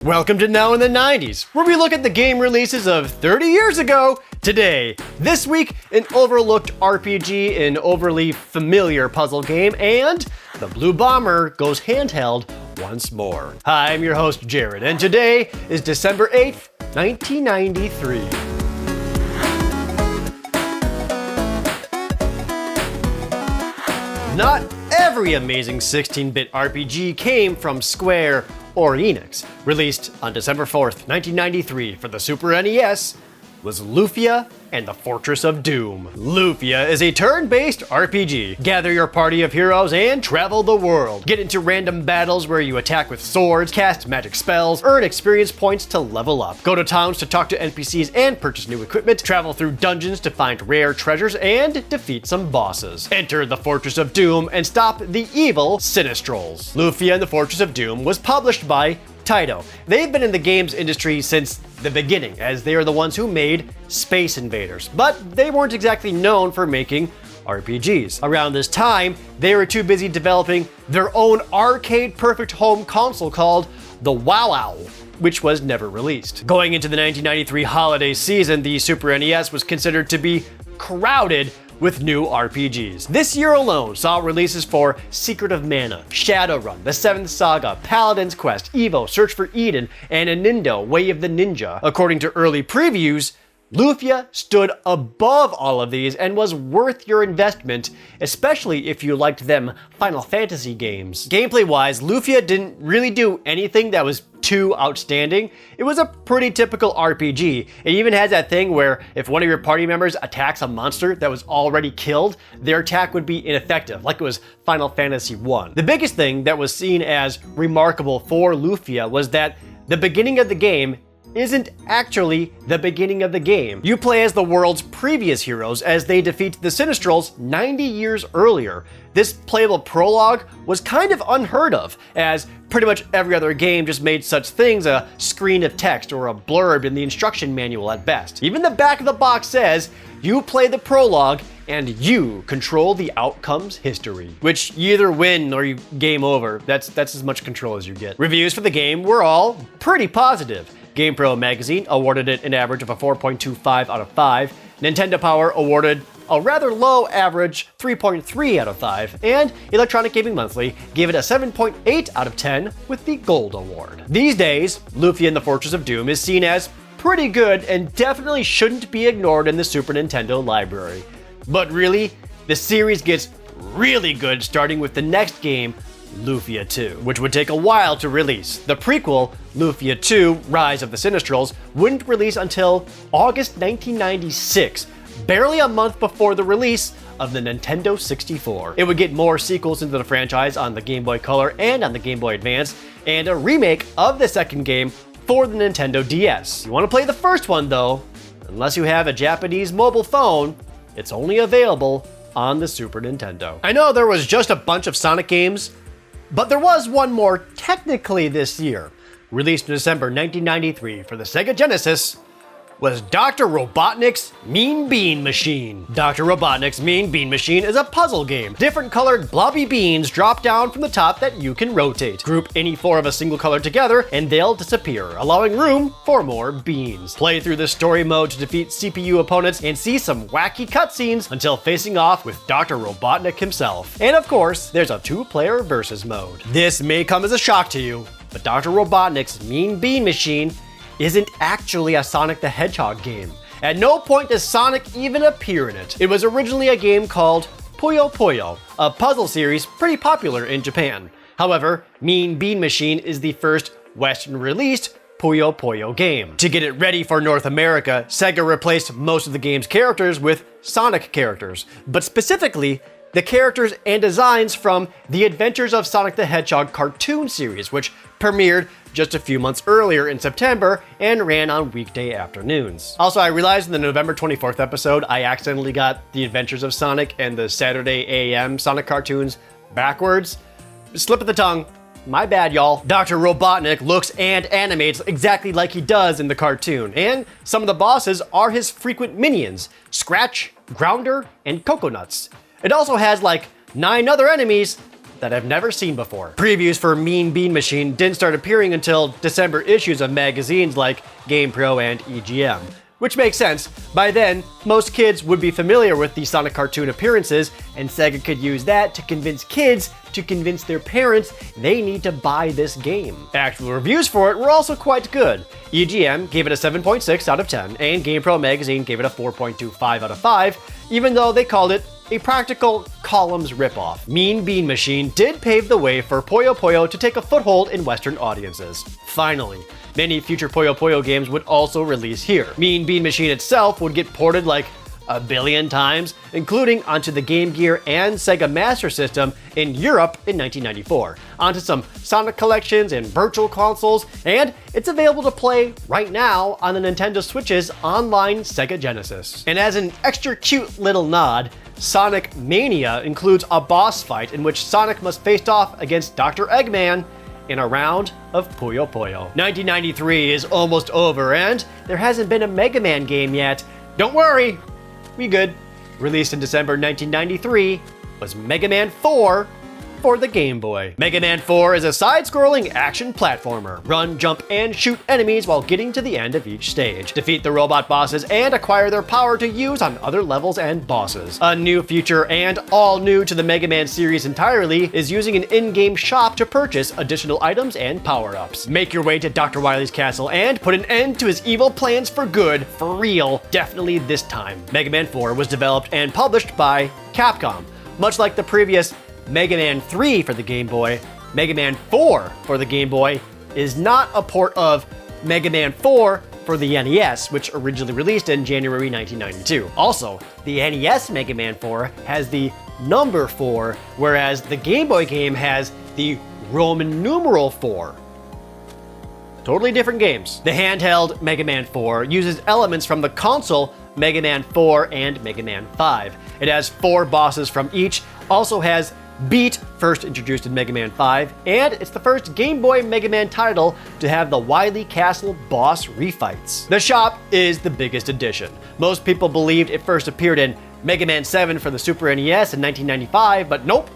Welcome to Now in the 90s, where we look at the game releases of 30 years ago today. This week, an overlooked RPG, an overly familiar puzzle game, and the Blue Bomber goes handheld once more. Hi, I'm your host, Jared, and today is December 8th, 1993. Not every amazing 16-bit RPG came from Square or Enix. Released on December 4th, 1993 for the Super NES was Lufia and the Fortress of Doom. Lufia is a turn-based RPG. Gather your party of heroes and travel the world. Get into random battles where you attack with swords, cast magic spells, earn experience points to level up. Go to towns to talk to NPCs and purchase new equipment, travel through dungeons to find rare treasures, and defeat some bosses. Enter the Fortress of Doom and stop the evil Sinistrals. Lufia and the Fortress of Doom was published by Taito. They've been in the games industry since the beginning, as they are the ones who made Space Invaders, but they weren't exactly known for making RPGs. Around this time, they were too busy developing their own arcade-perfect home console called the WoW, which was never released. Going into the 1993 holiday season, the Super NES was considered to be crowded with new RPGs. This year alone saw releases for Secret of Mana, Shadowrun, The Seventh Saga, Paladin's Quest, Evo, Search for Eden, and Nintendo Way of the Ninja. According to early previews, Lufia stood above all of these and was worth your investment, especially if you liked them Final Fantasy games. Gameplay-wise, Lufia didn't really do anything that was too outstanding. It was a pretty typical RPG. It even has that thing where if one of your party members attacks a monster that was already killed, their attack would be ineffective, like it was Final Fantasy I. The biggest thing that was seen as remarkable for Lufia was that the beginning of the game isn't actually the beginning of the game. You play as the world's previous heroes as they defeat the Sinistrals 90 years earlier. This playable prologue was kind of unheard of, as pretty much every other game just made such things a screen of text or a blurb in the instruction manual at best. Even the back of the box says, you play the prologue and you control the outcome's history. Which you either win or you game over. That's as much control as you get. Reviews for the game were all pretty positive. GamePro magazine awarded it an average of a 4.25 out of 5. Nintendo Power awarded a rather low average 3.3 out of 5, and Electronic Gaming Monthly gave it a 7.8 out of 10 with the Gold Award. These days, Lufia and the Fortress of Doom is seen as pretty good and definitely shouldn't be ignored in the Super Nintendo library. But really, the series gets really good starting with the next game, Lufia 2, which would take a while to release. The prequel, Lufia 2 Rise of the Sinistrals, wouldn't release until August 1996, barely a month before the release of the Nintendo 64. It would get more sequels into the franchise on the Game Boy Color and on the Game Boy Advance, and a remake of the second game for the Nintendo DS. You want to play the first one though, unless you have a Japanese mobile phone, it's only available on the Super Nintendo. I know there was just a bunch of Sonic games, but there was one more technically this year. Released in December 1993 for the Sega Genesis, was Dr. Robotnik's Mean Bean Machine. Dr. Robotnik's Mean Bean Machine is a puzzle game. Different colored blobby beans drop down from the top that you can rotate. Group any four of a single color together and they'll disappear, allowing room for more beans. Play through the story mode to defeat CPU opponents and see some wacky cutscenes until facing off with Dr. Robotnik himself. And of course, there's a two-player versus mode. This may come as a shock to you, but Dr. Robotnik's Mean Bean Machine isn't actually a Sonic the Hedgehog game. At no point does Sonic even appear in it. It was originally a game called Puyo Puyo, a puzzle series pretty popular in Japan. However, Mean Bean Machine is the first Western-released Puyo Puyo game. To get it ready for North America, Sega replaced most of the game's characters with Sonic characters, but specifically the characters and designs from the Adventures of Sonic the Hedgehog cartoon series, which premiered just a few months earlier in September and ran on weekday afternoons. Also, I realized in the November 24th episode, I accidentally got the Adventures of Sonic and the Saturday AM Sonic cartoons backwards. Slip of the tongue. My bad, y'all. Dr. Robotnik looks and animates exactly like he does in the cartoon, and some of the bosses are his frequent minions, Scratch, Grounder, and Coconuts. It also has like 9 other enemies that I've never seen before. Previews for Mean Bean Machine didn't start appearing until December issues of magazines like GamePro and EGM. Which makes sense. By then, most kids would be familiar with the Sonic cartoon appearances, and Sega could use that to convince kids to convince their parents they need to buy this game. Actual reviews for it were also quite good. EGM gave it a 7.6 out of 10, and GamePro magazine gave it a 4.25 out of 5, even though they called it a practical columns ripoff. Mean Bean Machine did pave the way for Puyo Puyo to take a foothold in Western audiences. Finally, many future Puyo Puyo games would also release here. Mean Bean Machine itself would get ported like a billion times, including onto the Game Gear and Sega Master System in Europe in 1994, onto some Sonic collections and virtual consoles, and it's available to play right now on the Nintendo Switch's online Sega Genesis. And as an extra cute little nod, Sonic Mania includes a boss fight in which Sonic must face off against Dr. Eggman in a round of Puyo Puyo. 1993 is almost over, and there hasn't been a Mega Man game yet. Don't worry, we good. Released in December 1993 was Mega Man 4 for the Game Boy. Mega Man 4 is a side-scrolling action platformer. Run, jump, and shoot enemies while getting to the end of each stage. Defeat the robot bosses and acquire their power to use on other levels and bosses. A new feature, and all new to the Mega Man series entirely, is using an in-game shop to purchase additional items and power-ups. Make your way to Dr. Wily's castle and put an end to his evil plans for good, for real, definitely this time. Mega Man 4 was developed and published by Capcom. Much like the previous Mega Man 3 for the Game Boy, Mega Man 4 for the Game Boy is not a port of Mega Man 4 for the NES, which originally released in January 1992. Also, the NES Mega Man 4 has the number 4, whereas the Game Boy game has the Roman numeral 4. Totally different games. The handheld Mega Man 4 uses elements from the console Mega Man 4 and Mega Man 5. It has 4 bosses from each, also has Beat, first introduced in Mega Man 5, and it's the first Game Boy Mega Man title to have the Wily Castle boss refights. The shop is the biggest addition. Most people believed it first appeared in Mega Man 7 for the Super NES in 1995, but nope,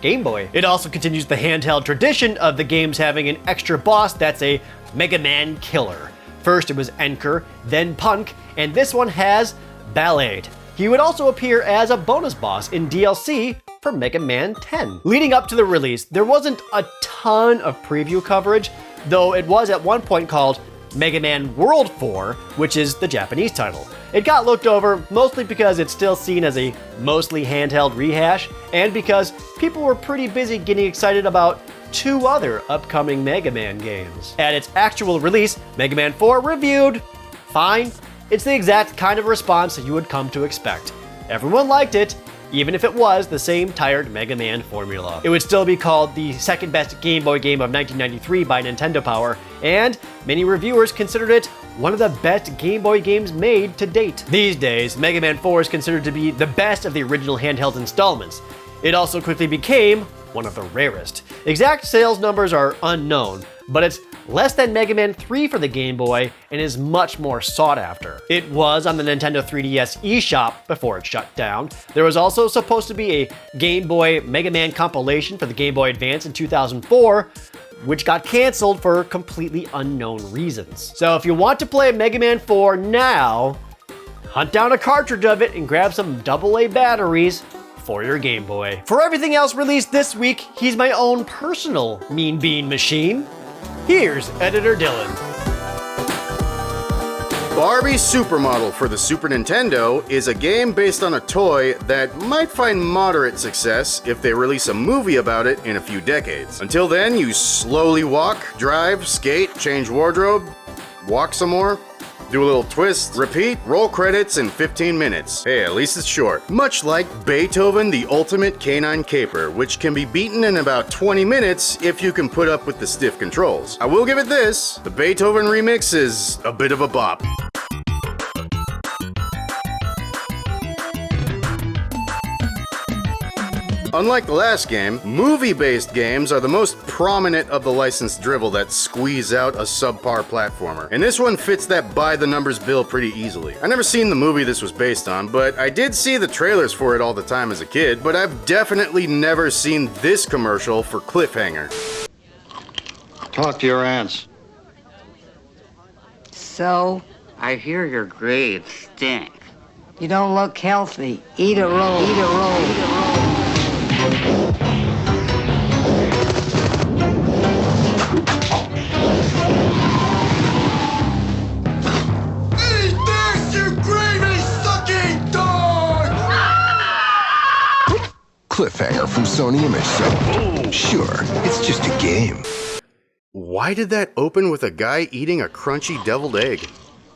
Game Boy. It also continues the handheld tradition of the games having an extra boss that's a Mega Man killer. First it was Enker, then Punk, and this one has Ballade. He would also appear as a bonus boss in DLC for Mega Man 10. Leading up to the release, there wasn't a ton of preview coverage, though it was at one point called Mega Man World 4, which is the Japanese title. It got looked over mostly because it's still seen as a mostly handheld rehash, and because people were pretty busy getting excited about 2 other upcoming Mega Man games. At its actual release, Mega Man 4 reviewed fine. It's the exact kind of response that you would come to expect. Everyone liked it, even if it was the same tired Mega Man formula. It would still be called the second best Game Boy game of 1993 by Nintendo Power, and many reviewers considered it one of the best Game Boy games made to date. These days, Mega Man 4 is considered to be the best of the original handheld installments. It also quickly became one of the rarest. Exact sales numbers are unknown, but it's less than Mega Man 3 for the Game Boy and is much more sought after. It was on the Nintendo 3DS eShop before it shut down. There was also supposed to be a Game Boy Mega Man compilation for the Game Boy Advance in 2004, which got canceled for completely unknown reasons. So if you want to play Mega Man 4 now, hunt down a cartridge of it and grab some AA batteries for your Game Boy. For everything else released this week, he's my own personal Mean Bean Machine. Here's Editor Dylan. Barbie Supermodel for the Super Nintendo is a game based on a toy that might find moderate success if they release a movie about it in a few decades. Until then, you slowly walk, drive, skate, change wardrobe, walk some more, do a little twist, repeat, roll credits in 15 minutes. Hey, at least it's short. Much like Beethoven the Ultimate Canine Caper, which can be beaten in about 20 minutes if you can put up with the stiff controls. I will give it this, the Beethoven remix is a bit of a bop. Unlike the last game, movie-based games are the most prominent of the licensed drivel that squeeze out a subpar platformer. And this one fits that by-the-numbers bill pretty easily. I never seen the movie this was based on, but I did see the trailers for it all the time as a kid, but I've definitely never seen this commercial for Cliffhanger. Talk to your aunts. So, I hear your grades stink. you don't look healthy. Eat a roll. Eat a roll. Eat a roll. Eat this, you gravy-sucking dog! Cliffhanger from Sony Image So. Sure, it's just a game. Why did that open with a guy eating a crunchy deviled egg?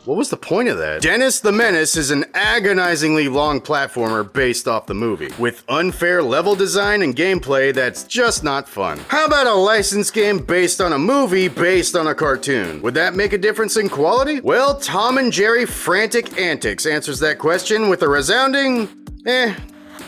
What was the point of that? Dennis the Menace is an agonizingly long platformer based off the movie, with unfair level design and gameplay that's just not fun. How about a licensed game based on a movie based on a cartoon? Would that make a difference in quality? Well, Tom and Jerry Frantic Antics answers that question with a resounding,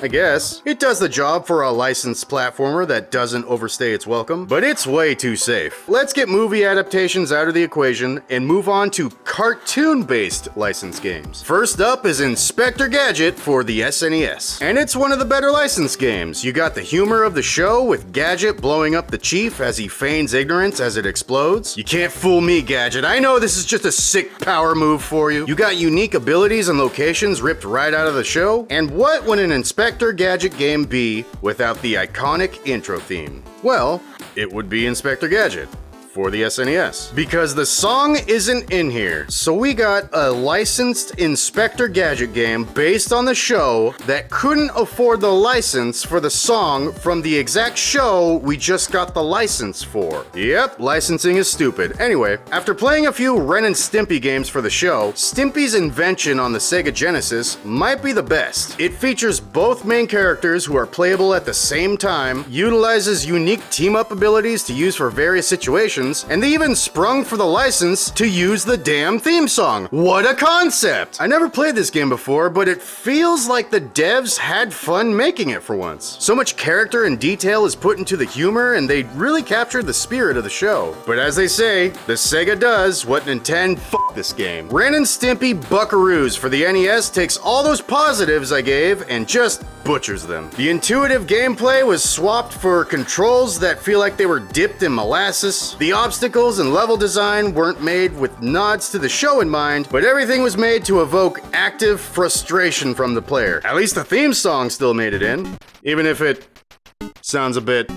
I guess. It does the job for a licensed platformer that doesn't overstay its welcome, but it's way too safe. Let's get movie adaptations out of the equation and move on to cartoon-based licensed games. First up is Inspector Gadget for the SNES. And it's one of the better licensed games. You got the humor of the show with Gadget blowing up the chief as he feigns ignorance as it explodes. You can't fool me, Gadget. I know this is just a sick power move for you. You got unique abilities and locations ripped right out of the show. And what would an Inspector Gadget game be without the iconic intro theme? Well, it would be Inspector Gadget for the SNES, because the song isn't in here. So we got a licensed Inspector Gadget game based on the show that couldn't afford the license for the song from the exact show we just got the license for. Yep, licensing is stupid. Anyway, after playing a few Ren and Stimpy games for the show, Stimpy's invention on the Sega Genesis might be the best. It features both main characters who are playable at the same time, utilizes unique team-up abilities to use for various situations, and they even sprung for the license to use the damn theme song. What a concept! I never played this game before, but it feels like the devs had fun making it for once. So much character and detail is put into the humor, and they really captured the spirit of the show. But as they say, the Sega does what Nintendo f*** this game. Ren and Stimpy Buckaroos for the NES takes all those positives I gave and just butchers them. The intuitive gameplay was swapped for controls that feel like they were dipped in molasses. The obstacles and level design weren't made with nods to the show in mind, but everything was made to evoke active frustration from the player. At least the theme song still made it in, even if it sounds a bit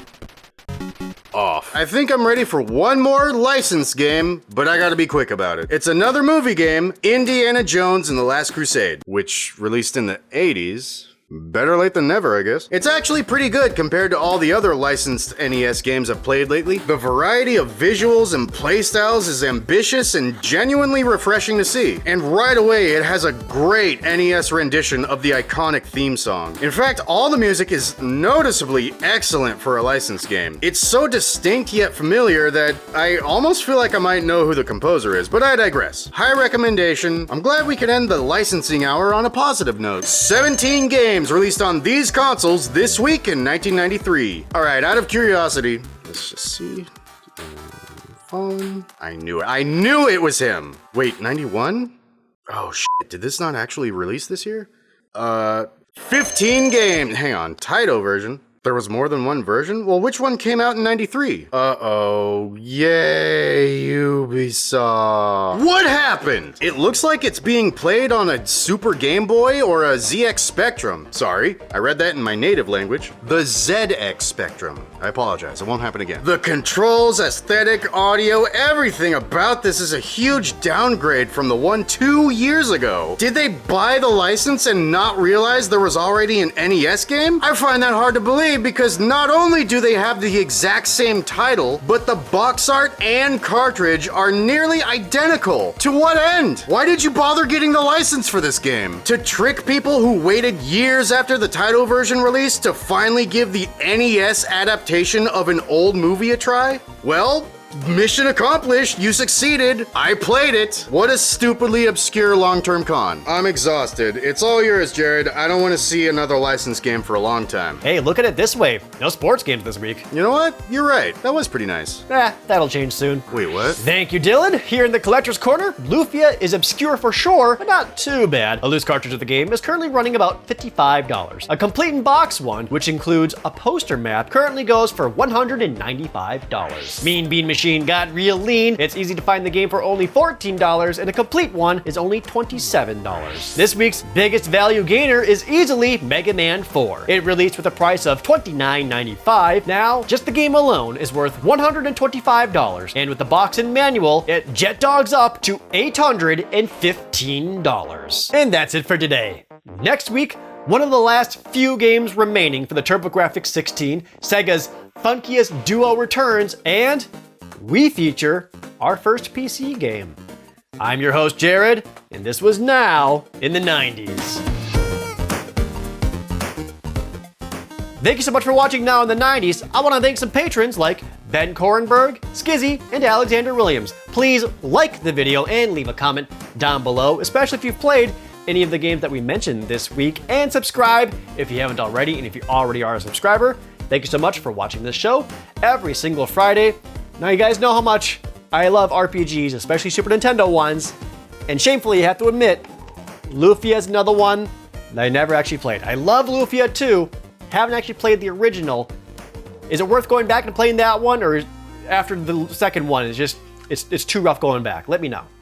off. I think I'm ready for one more licensed game, but I gotta be quick about it. It's another movie game, Indiana Jones and the Last Crusade, which released in the 80s. Better late than never, I guess. It's actually pretty good compared to all the other licensed NES games I've played lately. The variety of visuals and playstyles is ambitious and genuinely refreshing to see. And right away, it has a great NES rendition of the iconic theme song. In fact, all the music is noticeably excellent for a licensed game. It's so distinct yet familiar that I almost feel like I might know who the composer is, but I digress. High recommendation. I'm glad we could end the licensing hour on a positive note. 17 games released on these consoles this week in 1993. Alright, out of curiosity, let's just see. Phone. I knew it was him. Wait, 91? Oh shit, did this not actually release this year? 15 games. Hang on, Taito version. There was more than one version? Well, which one came out in 93? Uh-oh. Yay, Ubisoft. What happened? It looks like it's being played on a Super Game Boy or a ZX Spectrum. Sorry, I read that in my native language. The ZX Spectrum. I apologize, it won't happen again. The controls, aesthetic, audio, everything about this is a huge downgrade from the one 2 years ago. Did they buy the license and not realize there was already an NES game? I find that hard to believe, because not only do they have the exact same title, but the box art and cartridge are nearly identical. To what end? Why did you bother getting the license for this game? To trick people who waited years after the title version release to finally give the NES adaptation of an old movie a try? Well, mission accomplished. You succeeded. I played it. What a stupidly obscure long-term con. I'm exhausted. It's all yours, Jared. I don't want to see another licensed game for a long time. Hey, look at it this way. No sports games this week. You know what? You're right. That was pretty nice. That'll change soon. Wait, what? Thank you, Dylan. Here in the collector's corner, Lufia is obscure for sure, but not too bad. A loose cartridge of the game is currently running about $55. A complete in box one, which includes a poster map, currently goes for $195. Mean Bean Machine got real lean. It's easy to find the game for only $14, and a complete one is only $27. This week's biggest value gainer is easily Mega Man 4. It released with a price of $29.95. Now, just the game alone is worth $125, and with the box and manual, it jet dogs up to $815. And that's it for today. Next week, one of the last few games remaining for the TurboGrafx 16, Sega's funkiest duo returns, and we feature our first PC game. I'm your host, Jared, and this was Now in the 90s. Thank you so much for watching Now in the 90s. I want to thank some patrons like Ben Korenberg, Skizzy, and Alexander Williams. Please like the video and leave a comment down below, especially if you've played any of the games that we mentioned this week, and subscribe if you haven't already, and if you already are a subscriber. Thank you so much for watching this show every single Friday. Now you guys know how much I love RPGs, especially Super Nintendo ones, and shamefully I have to admit, Lufia is another one that I never actually played. I love Lufia 2, haven't actually played the original. Is it worth going back and playing that one, or after the second one, it's too rough going back? Let me know.